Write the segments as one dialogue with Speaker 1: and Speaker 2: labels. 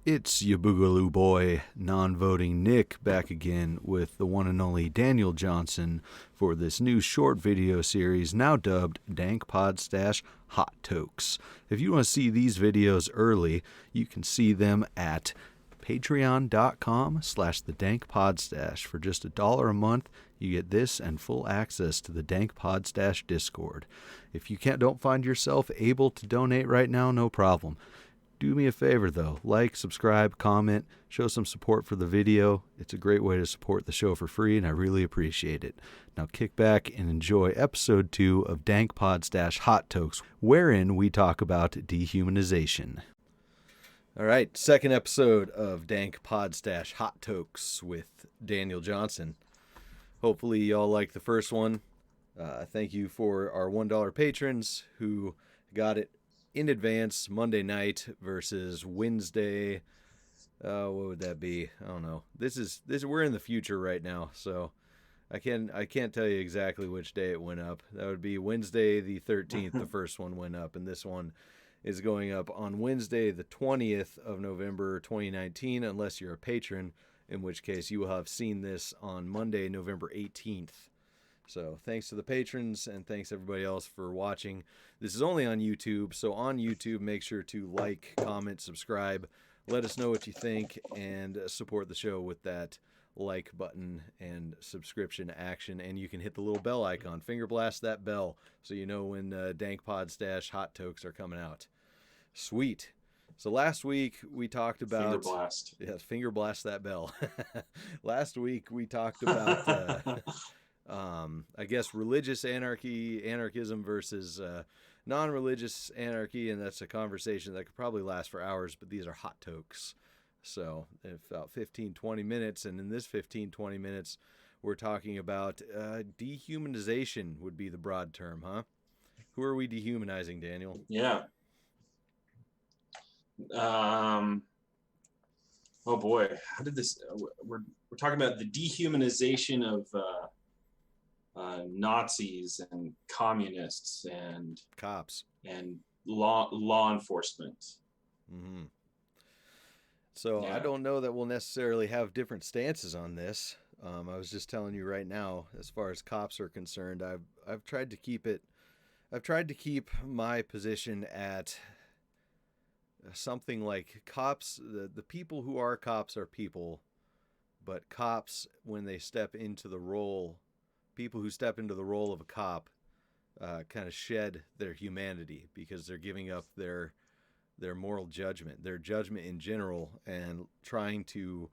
Speaker 1: It's your boogaloo boy, non-voting Nick, back again with the one and only Daniel Johnson for this new short video series now dubbed Dank Hot Tokes. If you want to see these videos early, you can see them at patreon.com/thedankpodstash. For just $1 a month, you get this and full access to the Dank Podstash Discord. If you don't find yourself able to donate right now, no problem. Do me a favor, though. Like, subscribe, comment, show some support for the video. It's a great way to support the show for free, and I really appreciate it. Now kick back and enjoy episode 2 of Dank Hot Tokes, wherein we talk about dehumanization. All right, second episode of Dank Hot Tokes with Daniel Johnson. Hopefully y'all like the first one. Thank you for our $1 patrons who got it in advance, Monday night versus Wednesday. What would that be? I don't know. We're in the future right now, so I can't tell you exactly which day it went up. That would be Wednesday the 13th. The first one went up, and this one is going up on Wednesday the 20th of November 2019, unless you're a patron, in which case you will have seen this on Monday, November 18th. So thanks to the patrons and thanks everybody else for watching. This is only on YouTube, so on YouTube, make sure to like, comment, subscribe. Let us know what you think and support the show with that like button and subscription action. And you can hit the little bell icon, finger blast that bell, so you know when Dank Hot Tokes are coming out. Sweet. So last week we talked about...
Speaker 2: Finger blast.
Speaker 1: Yes, finger blast that bell. Last week we talked about... I guess religious anarchism versus non-religious anarchy, and that's a conversation that could probably last for hours, but these are hot tokes. So about 15-20 minutes, and in this 15-20 minutes, we're talking about dehumanization would be the broad term, huh? Who are we dehumanizing, Daniel?
Speaker 2: Yeah. Oh boy, how did this? We're talking about the dehumanization of Nazis and communists and
Speaker 1: cops
Speaker 2: and law enforcement.
Speaker 1: Mm-hmm. So yeah. I don't know that we'll necessarily have different stances on this. I was just telling you right now, as far as cops are concerned, I've tried to keep my position at something like cops. The people who are cops are people, but cops, when they step into the role. People who step into the role of a cop kind of shed their humanity because they're giving up their moral judgment, their judgment in general, and trying to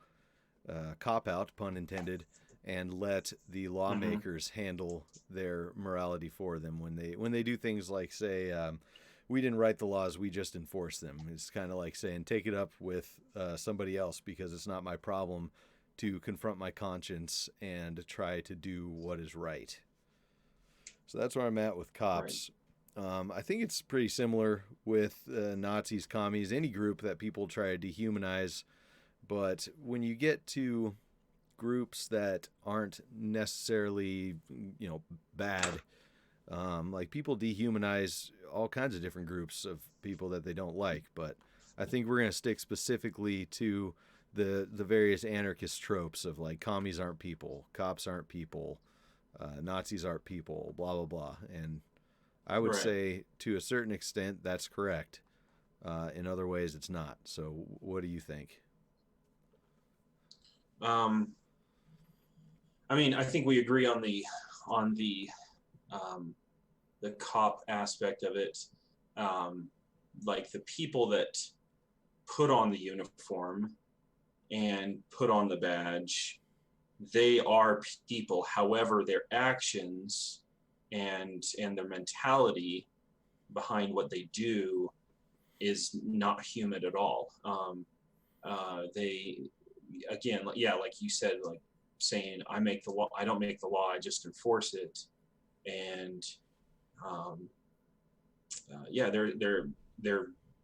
Speaker 1: cop out, pun intended, and let the lawmakers handle their morality for them when they do things like say, we didn't write the laws, we just enforce them. It's kind of like saying, take it up with somebody else because it's not my problem to confront my conscience and try to do what is right. So that's where I'm at with cops. Right. I think it's pretty similar with Nazis, commies, any group that people try to dehumanize. But when you get to groups that aren't necessarily, bad, like people dehumanize all kinds of different groups of people that they don't like. But I think we're going to stick specifically to the various anarchist tropes of like commies aren't people, cops aren't people, Nazis aren't people, blah, blah, blah. And I would say to a certain extent that's correct. In other ways it's not. So what do you think?
Speaker 2: I mean, I think we agree on the cop aspect of it. Like the people that put on the uniform and put on the badge, they are people. However, their actions and their mentality behind what they do is not human at all. They, again, yeah, like you said, like saying, I make the law, I don't make the law, I just enforce it. And yeah, they're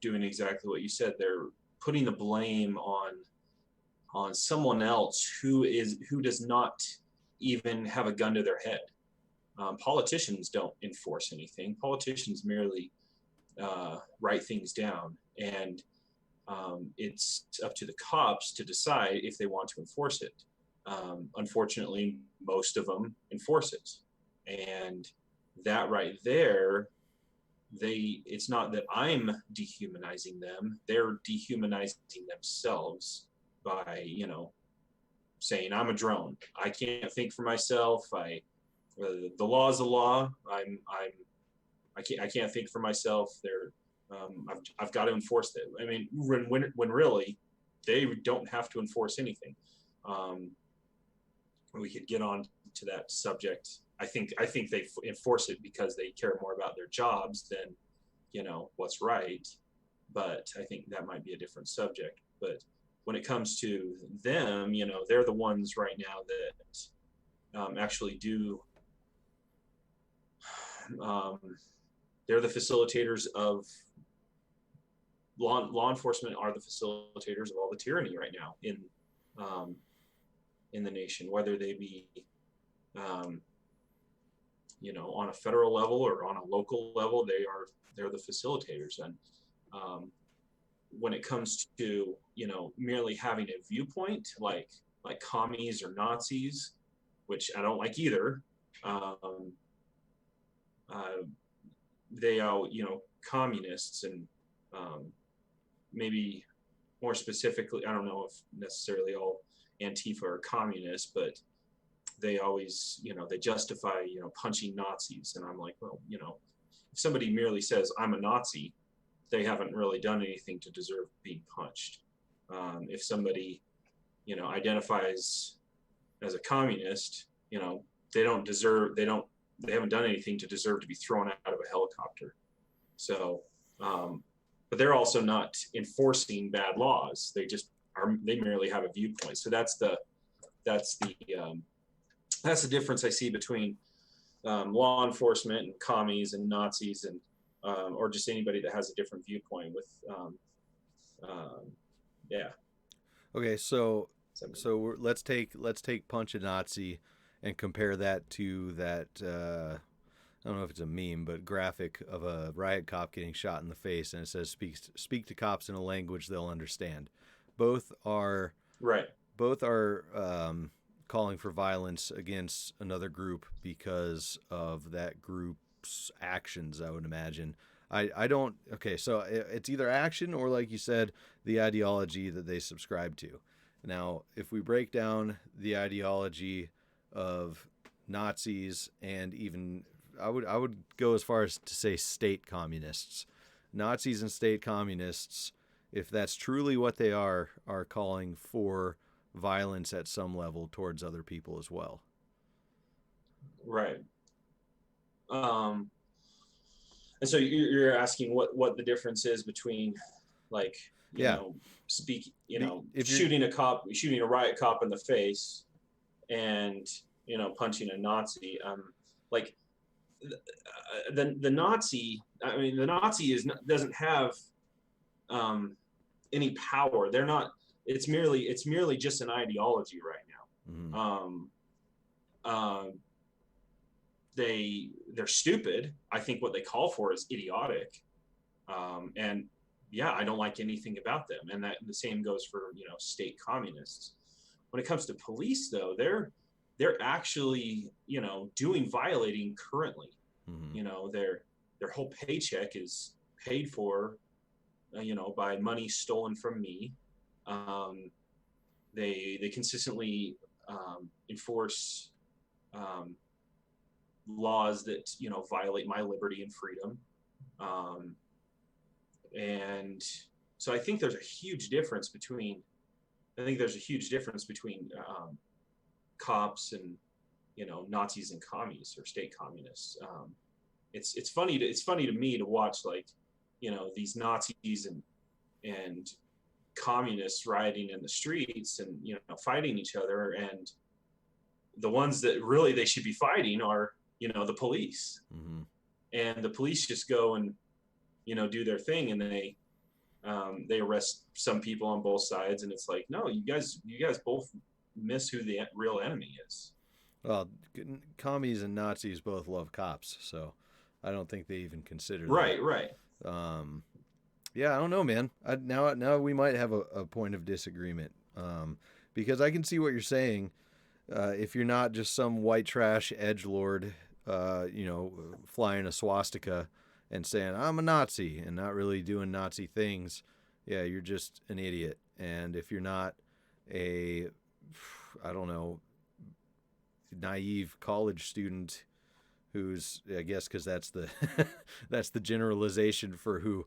Speaker 2: doing exactly what you said. They're putting the blame on someone else who does not even have a gun to their head. Politicians don't enforce anything. Politicians merely write things down. And It's up to the cops to decide if they want to enforce it. Unfortunately, most of them enforce it, and that right there, it's not that I'm dehumanizing them; they're dehumanizing themselves by, saying I'm a drone. I can't think for myself. The law is the law. I can't think for myself. I've got to enforce it. I mean, when really they don't have to enforce anything. We could get on to that subject. I think they enforce it because they care more about their jobs than, what's right. But I think that might be a different subject. But when it comes to them, they're the ones right now that actually do. They're the facilitators of law enforcement are the facilitators of all the tyranny right now in the nation, whether they be on a federal level or on a local level. They're the facilitators. And when it comes to merely having a viewpoint like commies or Nazis, which I don't like either, they are communists, and maybe more specifically, I don't know if necessarily all Antifa are communists, but they always, they justify, punching Nazis. And I'm like, well, if somebody merely says I'm a Nazi, they haven't really done anything to deserve being punched. If somebody, identifies as a communist, they haven't done anything to deserve to be thrown out of a helicopter. So, but they're also not enforcing bad laws. They merely have a viewpoint. So that's the difference I see between law enforcement and commies and Nazis, and or just anybody that has a different viewpoint with yeah.
Speaker 1: Okay, so let's take Punch a Nazi and compare that to that I don't know if it's a meme, but graphic of a riot cop getting shot in the face, and it says speak to cops in a language they'll understand. Both are
Speaker 2: right.
Speaker 1: Both are calling for violence against another group because of that group's actions, I would imagine. I don't. Okay, so it's either action or, like you said, the ideology that they subscribe to. Now, if we break down the ideology of Nazis, and even I would go as far as to say state communists. Nazis and state communists, if that's truly what they are calling for violence at some level towards other people as well.
Speaker 2: Right. And so you're asking what the difference is between, like, shooting a riot cop in the face and, punching a Nazi. Like the Nazi, I mean, the Nazi doesn't have any power. They're not. It's merely just an ideology right now. Mm-hmm. They're stupid. I think what they call for is idiotic. And yeah, I don't like anything about them. And that the same goes for, state communists. When it comes to police, though, they're actually, doing violating currently. Mm-hmm. Their whole paycheck is paid for, by money stolen from me. They consistently enforce laws that violate my liberty and freedom, and so I think there's a huge difference between cops and Nazis and commies or state communists. It's funny to me to watch, like, these Nazis and communists rioting in the streets and fighting each other, and the ones that really they should be fighting are the police. Mm-hmm. And the police just go and do their thing, and they arrest some people on both sides, and it's like, no, you guys both miss who the real enemy is.
Speaker 1: Well, commies and Nazis both love cops, so I don't think they even consider
Speaker 2: right
Speaker 1: that.
Speaker 2: right
Speaker 1: Yeah, I don't know, man. Now we might have a point of disagreement, because I can see what you're saying. If you're not just some white trash edgelord, flying a swastika and saying I'm a Nazi and not really doing Nazi things, yeah, you're just an idiot. And if you're not a, I don't know, naive college student who's, I guess, because that's the that's the generalization for who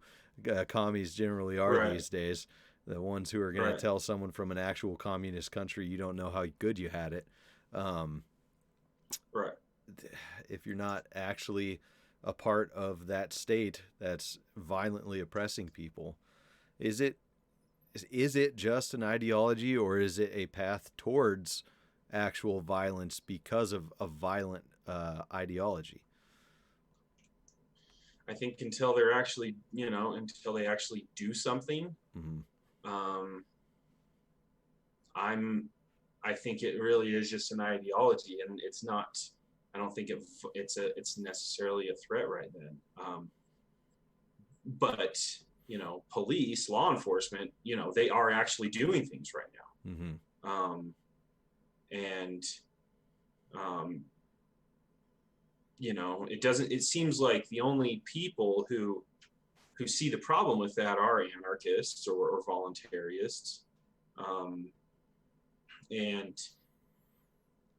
Speaker 1: commies generally are
Speaker 2: Right.
Speaker 1: these days. The ones who are going to tell someone from an actual communist country you don't know how good you had it.
Speaker 2: Right.
Speaker 1: If you're not actually a part of that state that's violently oppressing people, is it just an ideology, or is it a path towards actual violence because of a violent ideology?
Speaker 2: I think until they're actually, until they actually do something,
Speaker 1: Mm-hmm.
Speaker 2: I think it really is just an ideology, and it's not. I don't think it's necessarily a threat right then. But police, law enforcement, they are actually doing things right now.
Speaker 1: Mm-hmm.
Speaker 2: And it doesn't. It seems like the only people who see the problem with that are anarchists or voluntarists, and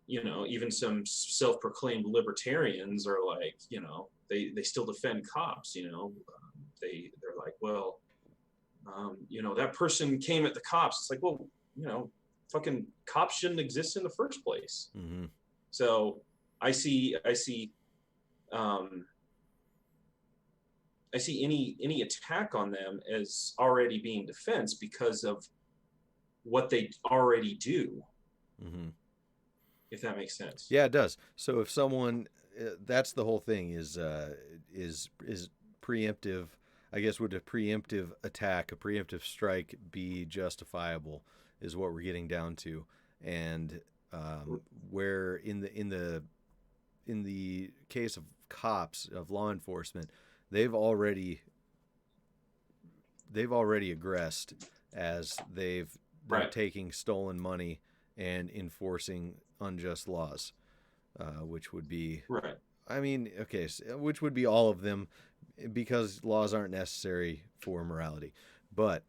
Speaker 2: even some self-proclaimed libertarians are like, they still defend cops. They're like, well, that person came at the cops. It's like, well, fucking cops shouldn't exist in the first place.
Speaker 1: Mm-hmm.
Speaker 2: So I see any attack on them as already being defense because of what they already do.
Speaker 1: Mm-hmm.
Speaker 2: If that makes sense.
Speaker 1: Yeah, it does. So if someone, that's the whole thing, is preemptive. I guess, would a preemptive attack, a preemptive strike, be justifiable? Is what we're getting down to, and where in the case of cops, of law enforcement, they've already aggressed as they're taking stolen money and enforcing unjust laws, which would be, I mean, okay, which would be all of them, because laws aren't necessary for morality. But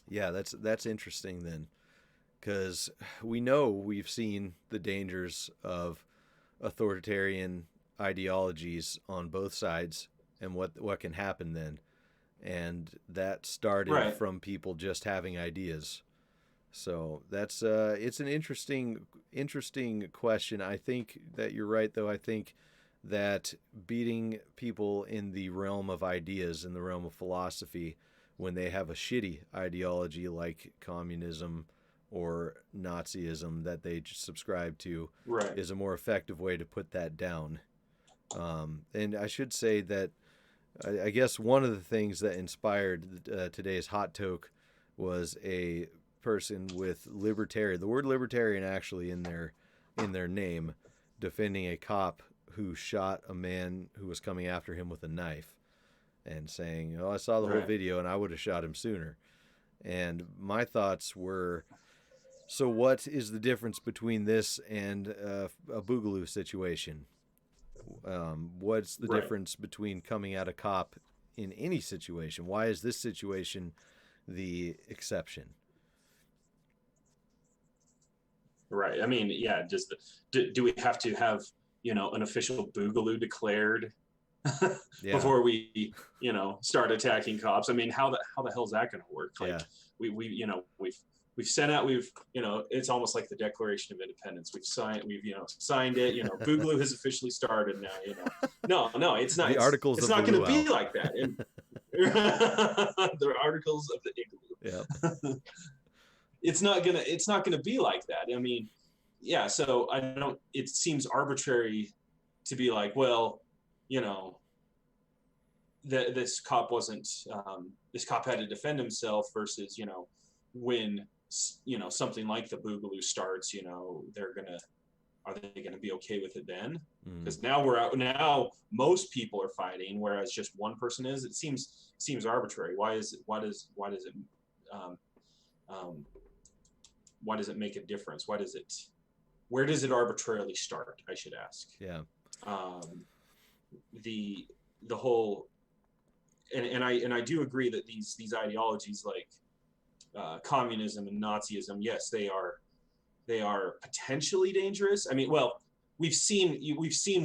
Speaker 1: yeah, that's interesting then, because we've seen the dangers of authoritarian ideologies on both sides and what can happen then, and that started from people just having ideas. So that's it's an interesting question. I think that you're right, though. I think that beating people in the realm of ideas, in the realm of philosophy, when they have a shitty ideology like communism or Nazism that they subscribe to, is a more effective way to put that down. And I should say that I guess one of the things that inspired today's Hot Toke was a person with libertarian, the word libertarian actually in their name, defending a cop who shot a man who was coming after him with a knife, and saying, "Oh, I saw the whole video and I would have shot him sooner." And my thoughts were, so what is the difference between this and a Boogaloo situation? What's the difference between coming at a cop in any situation? Why is this situation the exception?
Speaker 2: Right. I mean, yeah. Do we have to have an official Boogaloo declared before we start attacking cops? I mean, how the hell is that going to work? Like, we've sent out, it's almost like the Declaration of Independence. We've signed it. Boogaloo has officially started now. No, it's not.
Speaker 1: The articles
Speaker 2: it's
Speaker 1: of
Speaker 2: not
Speaker 1: the
Speaker 2: going to
Speaker 1: luau.
Speaker 2: be like that. The articles of the igloo.
Speaker 1: Yeah.
Speaker 2: It's not gonna be like that. I mean, yeah. So it seems arbitrary to be like, well, this cop wasn't. This cop had to defend himself versus when something like the Boogaloo starts. They're gonna are they going to be okay with it then?
Speaker 1: Mm.
Speaker 2: Because now we're out. Now most people are fighting, whereas just one person is. It seems arbitrary. Why does it make a difference? Where does it arbitrarily start? I should ask.
Speaker 1: Yeah.
Speaker 2: The whole, and I do agree that these ideologies like communism and Nazism, yes, they are potentially dangerous. I mean, well, we've seen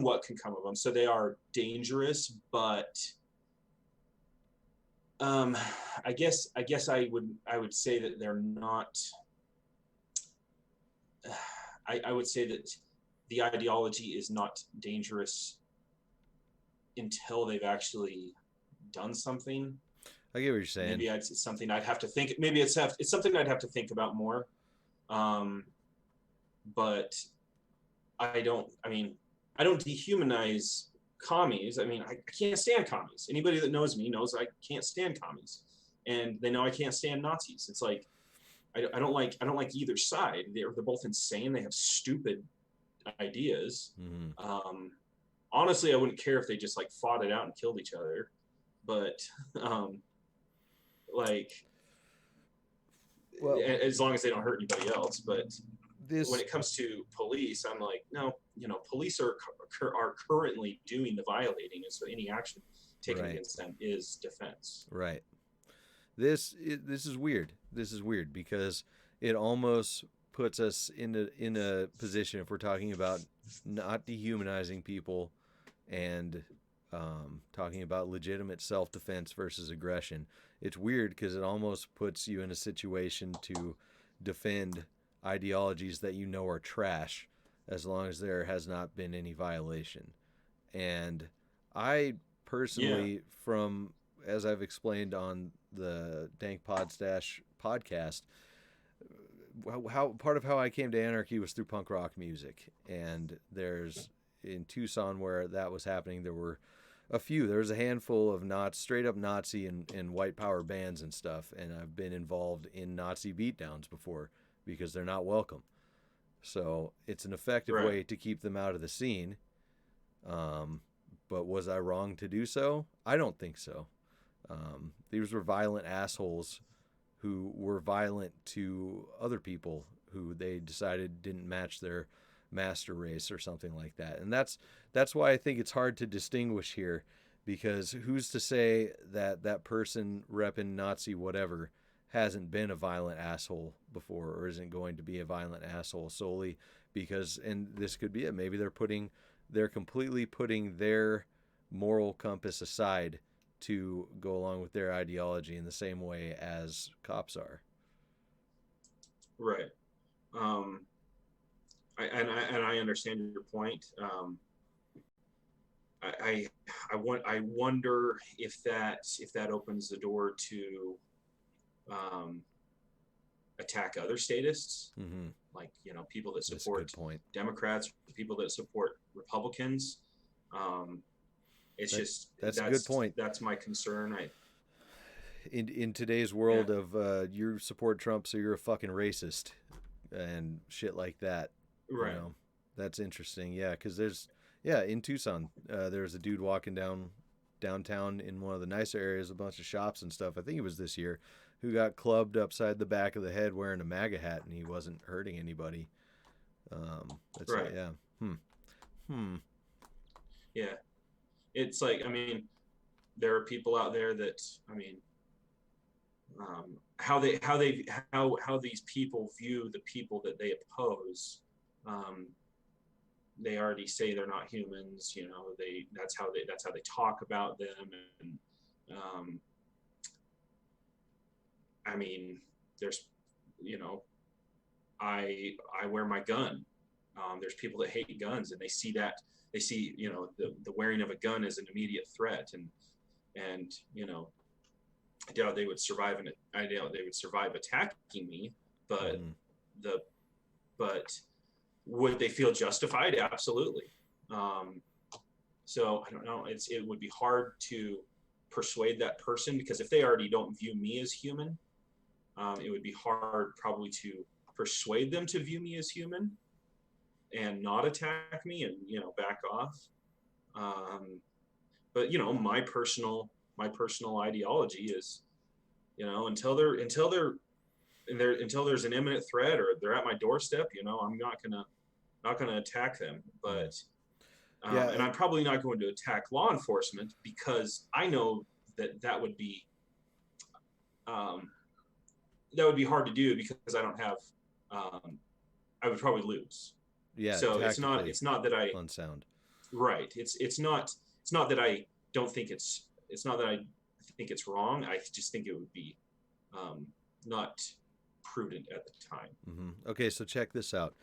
Speaker 2: what can come of them, so they are dangerous. But I guess I would say that they're not. I would say that the ideology is not dangerous until they've actually done something.
Speaker 1: I get what you're saying.
Speaker 2: Maybe it's something I'd have to think. Maybe it's something I'd have to think about more. But I don't dehumanize commies. I mean, I can't stand commies. Anybody that knows me knows I can't stand commies, and they know I can't stand Nazis. It's like I don't like either side. They're both insane. They have stupid ideas.
Speaker 1: Mm-hmm.
Speaker 2: Honestly, I wouldn't care if they just like fought it out and killed each other, but as long as they don't hurt anybody else. But when it comes to police, I'm like, no, police are currently doing the violating, and so any action taken against them is defense.
Speaker 1: Right. This is weird. This is weird because it almost puts us in a position, if we're talking about not dehumanizing people and talking about legitimate self-defense versus aggression. It's weird because it almost puts you in a situation to defend ideologies that you know are trash as long as there has not been any violation. And I personally, from as I've explained on the Dank Podstash podcast, how part of how I came to anarchy was through punk rock music. And there's in Tucson where that was happening, there was a handful of straight up Nazi and white power bands and stuff. And I've been involved in Nazi beatdowns before because they're not welcome. So it's an effective way to keep them out of the scene. But was I wrong to do so? I don't think so. These were violent assholes who were violent to other people who they decided didn't match their master race or something like that. And that's why I think it's hard to distinguish here, because who's to say that that person repping Nazi whatever hasn't been a violent asshole before or isn't going to be a violent asshole solely because, and this could be it, maybe they're completely putting their moral compass aside to go along with their ideology in the same way as cops are.
Speaker 2: Right. I understand your point. I wonder if that opens the door to attack other statists,
Speaker 1: mm-hmm.
Speaker 2: like people that support Democrats, people that support Republicans. That's a good point. That's my concern.
Speaker 1: In today's world of you support Trump, so you're a fucking racist and shit like that.
Speaker 2: Right.
Speaker 1: That's interesting. Yeah, because in Tucson, there's a dude walking downtown in one of the nicer areas, a bunch of shops and stuff. I think it was this year, who got clubbed upside the back of the head wearing a MAGA hat, and he wasn't hurting anybody.
Speaker 2: Right. Yeah. It's like, I mean, there are people out there that, I mean, how these people view the people that they oppose. They already say they're not humans. That's how they talk about them. And I mean, there's, I wear my gun. There's people that hate guns, and they see the wearing of a gun as an immediate threat, and I doubt they would survive attacking me, but but would they feel justified? Absolutely. So I don't know. It would be hard to persuade that person, because if they already don't view me as human, it would be hard probably to persuade them to view me as human. and not attack me and, you know, back off. But you know, my personal ideology is, you know, until there's an imminent threat or they're at my doorstep, you know, I'm not gonna attack them. But and I'm probably not going to attack law enforcement, because I know that would be hard to do, because I don't have I would probably lose.
Speaker 1: Yeah.
Speaker 2: So it's not that I
Speaker 1: unsound.
Speaker 2: Right. It's not that I don't think it's not that I think it's wrong. I just think it would be not prudent at the time.
Speaker 1: Mm-hmm. Okay, so check this out.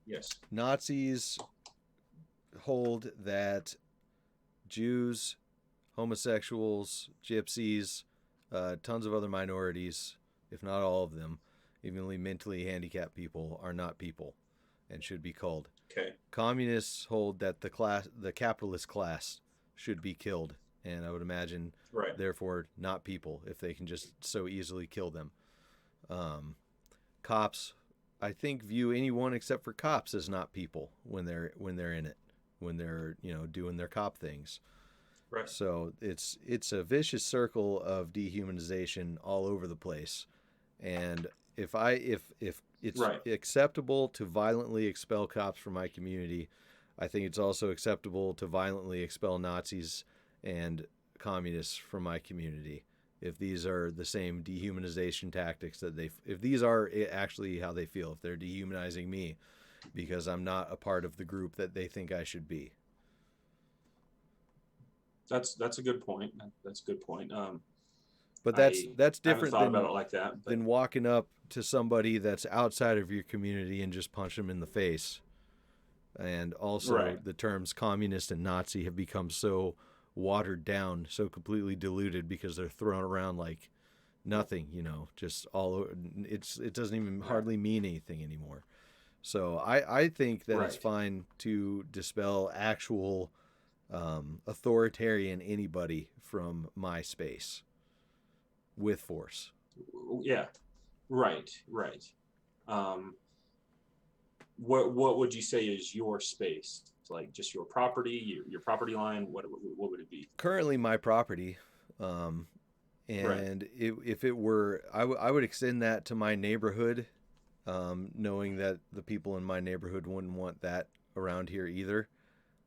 Speaker 2: Yes.
Speaker 1: Nazis hold that Jews, homosexuals, gypsies, tons of other minorities, if not all of them, evenly mentally handicapped people, are not people and should be culled.
Speaker 2: Okay.
Speaker 1: Communists hold that the capitalist class should be killed, and I would imagine, therefore, not people, if they can just so easily kill them. Cops, I think, view anyone except for cops as not people when they're in it, when they're, you know, doing their cop things.
Speaker 2: Right.
Speaker 1: So it's a vicious circle of dehumanization all over the place. And if it's acceptable to violently expel cops from my community, I think it's also acceptable to violently expel Nazis and communists from my community. If these are the same dehumanization tactics if these are actually how they feel, if they're dehumanizing me because I'm not a part of the group that they think I should be.
Speaker 2: That's a good point. That's a good point.
Speaker 1: But that's different
Speaker 2: about it like that,
Speaker 1: than walking up to somebody that's outside of your community and just punch them in the face. And also the terms communist and Nazi have become so watered down, so completely diluted, because they're thrown around like nothing, you know, just all over. It doesn't even hardly mean anything anymore. So I think that it's fine to dispel actual authoritarian anybody from my space with force.
Speaker 2: Yeah. Right. What would you say is your space? Like just your property, your property line? What would it be?
Speaker 1: Currently my property. If it were, I would extend that to my neighborhood, knowing that the people in my neighborhood wouldn't want that around here either.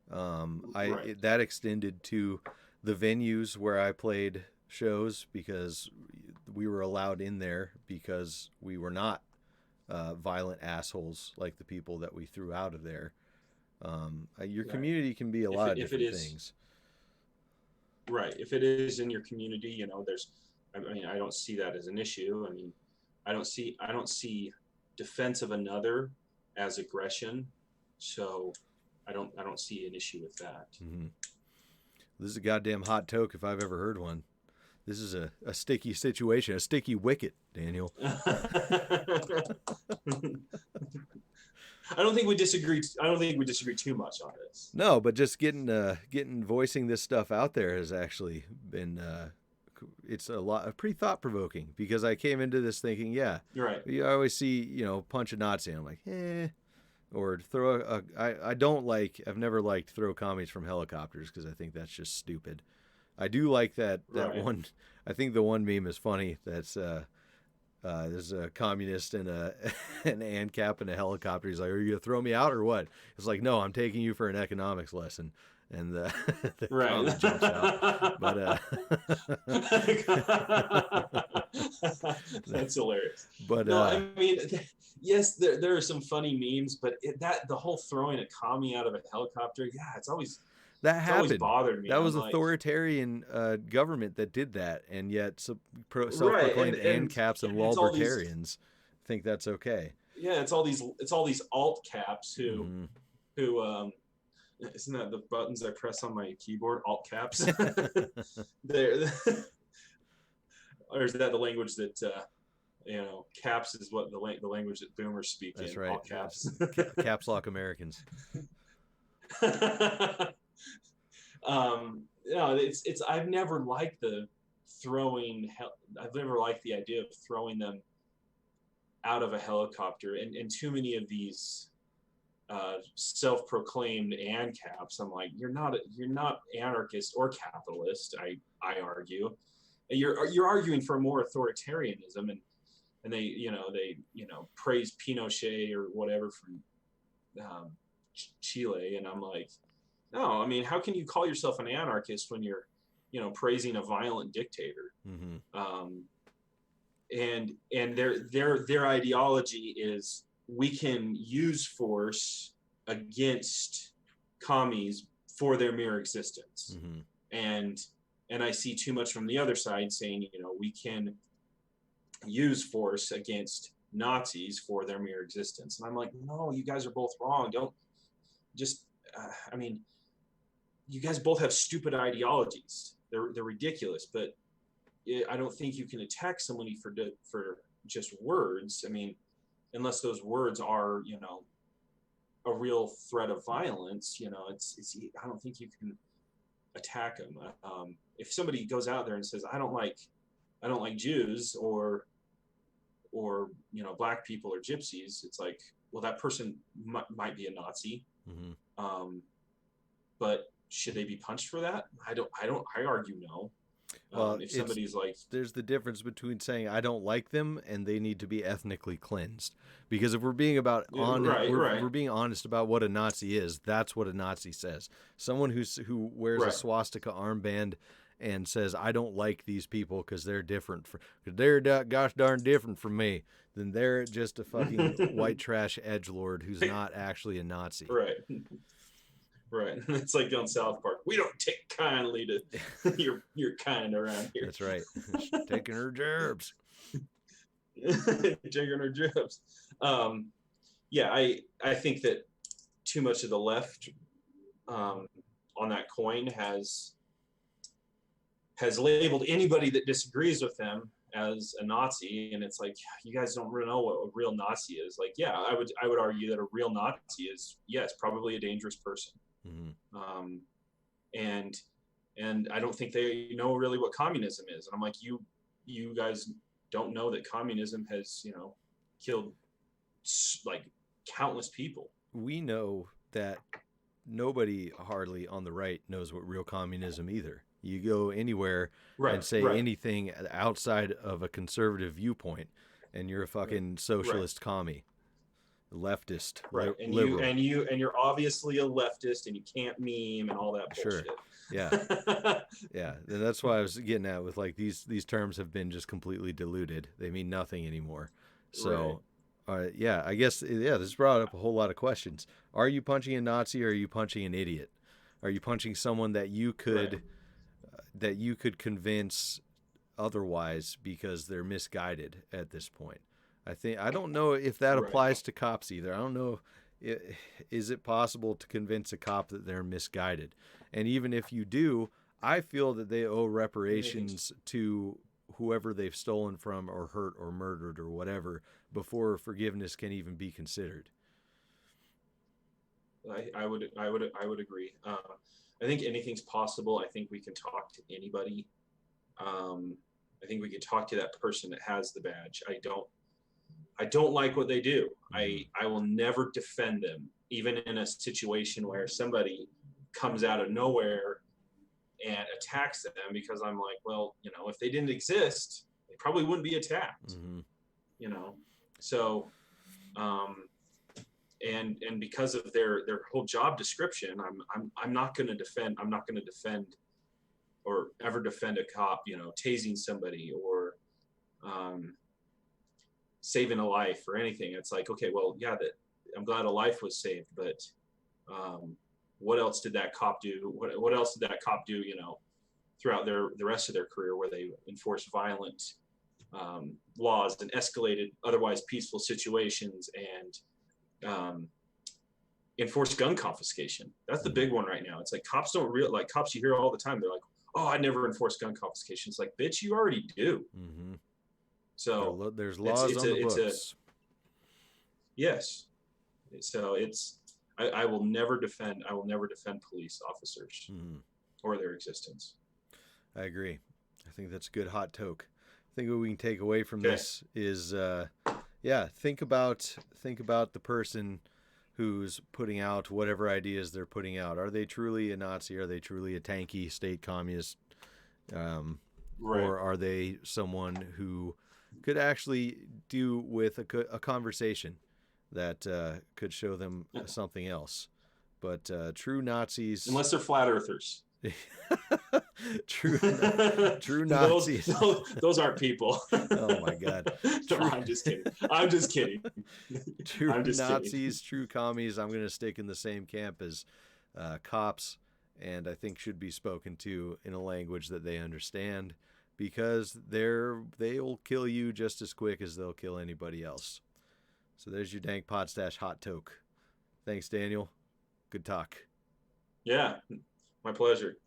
Speaker 1: That extended to the venues where I played shows, because we were allowed in there because we were not violent assholes like the people that we threw out of there. Your community can be a lot of different things.
Speaker 2: Right. If it is in your community, you know, I don't see that as an issue. I mean, I don't see defense of another as aggression. So I don't see an issue with that.
Speaker 1: Mm-hmm. This is a goddamn hot toke if I've ever heard one. This is a sticky situation, a sticky wicket, Daniel. I
Speaker 2: don't think we disagree too much on this.
Speaker 1: No, but just voicing this stuff out there has actually been it's pretty thought provoking, because I came into this thinking, I always see, you know, punch a Nazi, and I'm like, or I've never liked throw commies from helicopters, because I think that's just stupid. I do like that one. I think the one meme is funny. That's there's a communist and an ANCAP in a helicopter. He's like, "Are you gonna throw me out or what?" It's like, "No, I'm taking you for an economics lesson." And the comment jumps out. But
Speaker 2: that's hilarious.
Speaker 1: But
Speaker 2: no, I mean, yes, there are some funny memes, but the whole throwing a commie out of a helicopter, it's always.
Speaker 1: That happened.
Speaker 2: Always bothered me.
Speaker 1: That was authoritarian government that did that, and yet self-proclaimed ANCAPs and libertarians think that's okay.
Speaker 2: Yeah, it's all these alt caps who isn't that the buttons I press on my keyboard? Alt caps. There, or is that the language that caps is what the language that boomers speak in?
Speaker 1: That's right.
Speaker 2: Alt caps.
Speaker 1: Caps lock Americans.
Speaker 2: I've never liked the idea of throwing them out of a helicopter, and too many of these self-proclaimed ANCAPs. I'm like, you're not anarchist or capitalist. I argue, you're arguing for more authoritarianism, and they praise Pinochet or whatever from Chile, and I'm like, no, I mean, how can you call yourself an anarchist when you're praising a violent dictator? And their ideology is we can use force against commies for their mere existence. And I see too much from the other side saying, we can use force against Nazis for their mere existence. And I'm like, no, you guys are both wrong. Don't just, I mean, you guys both have stupid ideologies. They're ridiculous, but I don't think you can attack somebody for just words. I mean, unless those words are, a real threat of violence, it's I don't think you can attack them. If somebody goes out there and says, I don't like Jews or black people or gypsies, it's like, well, that person might be a Nazi. But should they be punched for that? I argue no.
Speaker 1: Well,
Speaker 2: if somebody's like,
Speaker 1: there's the difference between saying I don't like them and they need to be ethnically cleansed. Because if we're being we're being honest about what a Nazi is, that's what a Nazi says. Someone who wears a swastika armband and says I don't like these people because they're different, because they're gosh darn different from me, then they're just a fucking white trash edgelord who's not actually a Nazi.
Speaker 2: Right. It's like on South Park. We don't take kindly to your kind around here.
Speaker 1: That's right. Taking her jabs.
Speaker 2: Taking her jabs. Yeah, I think that too much of the left on that coin has labeled anybody that disagrees with them as a Nazi, and it's like, you guys don't really know what a real Nazi is. Like, yeah, I would argue that a real Nazi is, yes, probably a dangerous person. And I don't think they know really what communism is. And I'm like, you guys don't know that communism has, killed like countless people.
Speaker 1: We know that nobody hardly on the right knows what real communism either. You go anywhere and say anything outside of a conservative viewpoint, and you're a fucking socialist commie. Leftist, liberal.
Speaker 2: You're obviously a leftist, and you can't meme and all that bullshit.
Speaker 1: Sure. Yeah. Yeah. And that's why I was getting at with like these terms have been just completely diluted. They mean nothing anymore. So, I guess this brought up a whole lot of questions. Are you punching a Nazi or are you punching an idiot? Are you punching someone that you could convince otherwise because they're misguided at this point? I don't know if that applies to cops either. I don't know. Is it possible to convince a cop that they're misguided? And even if you do, I feel that they owe reparations to whoever they've stolen from or hurt or murdered or whatever before forgiveness can even be considered.
Speaker 2: I would agree. I think anything's possible. I think we can talk to anybody. I think we can talk to that person that has the badge. I don't like what they do. I will never defend them, even in a situation where somebody comes out of nowhere and attacks them, because I'm like, well, if they didn't exist, they probably wouldn't be attacked. So, and because of their whole job description, I'm not going to defend. I'm not going to defend or ever defend a cop, tasing somebody or saving a life or anything. It's like, okay, well, yeah, I'm glad a life was saved, but what else did that cop do? What else did that cop do, throughout the rest of their career, where they enforced violent laws and escalated otherwise peaceful situations and enforced gun confiscation? That's the big one right now. It's like cops don't cops you hear all the time. They're like, oh, I never enforced gun confiscation. It's like, bitch, you already do. So
Speaker 1: there's laws on the books.
Speaker 2: Yes. So I will never defend police officers or their existence.
Speaker 1: I agree. I think that's a good hot toke. I think what we can take away from this is, think about the person who's putting out whatever ideas they're putting out. Are they truly a Nazi? Are they truly a tanky state communist? Or are they someone who could actually do with a conversation that could show them something else? But true Nazis...
Speaker 2: Unless they're flat earthers.
Speaker 1: true Nazis.
Speaker 2: Those aren't people.
Speaker 1: Oh my God.
Speaker 2: No, I'm just kidding.
Speaker 1: True Nazis, true commies, I'm going to stick in the same camp as cops, and I think should be spoken to in a language that they understand, because they'll kill you just as quick as they'll kill anybody else. So there's your Dank Podstash Hot Toke. Thanks, Daniel. Good talk.
Speaker 2: Yeah, my pleasure.